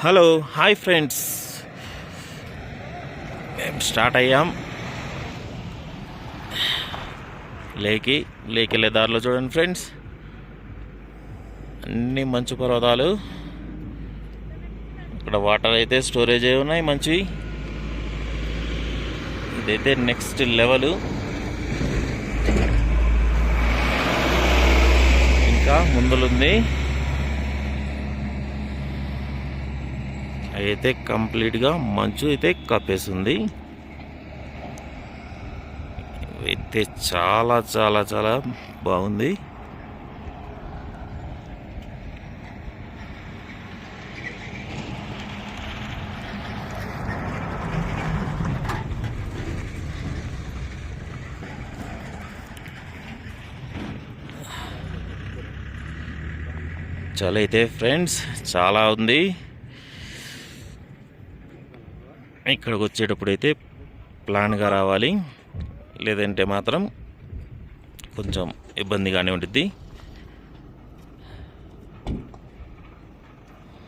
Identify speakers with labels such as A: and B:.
A: Hello hi friends, మేము start అయ్యాం. Lake వెళ్ళే దారిలో చూడండి ఫ్రెండ్స్, అన్ని మంచు పర్వతాలు. ఇక్కడ వాటర్ అయితే స్టోరేజ్ అయి ఉన్నాయి మంచివి. ఇదైతే నెక్స్ట్ లెవెల్. ఇంకా ముందులుంది. అయితే కంప్లీట్గా మంచు అయితే కప్పేస్తుంది. అయితే చాలా చాలా చాలా బాగుంది. చాలా అయితే ఫ్రెండ్స్ చాలా ఉంది. ఇక్కడికి వచ్చేటప్పుడు అయితే ప్లాన్గా రావాలి, లేదంటే మాత్రం కొంచెం ఇబ్బందిగానే ఉంటుంది.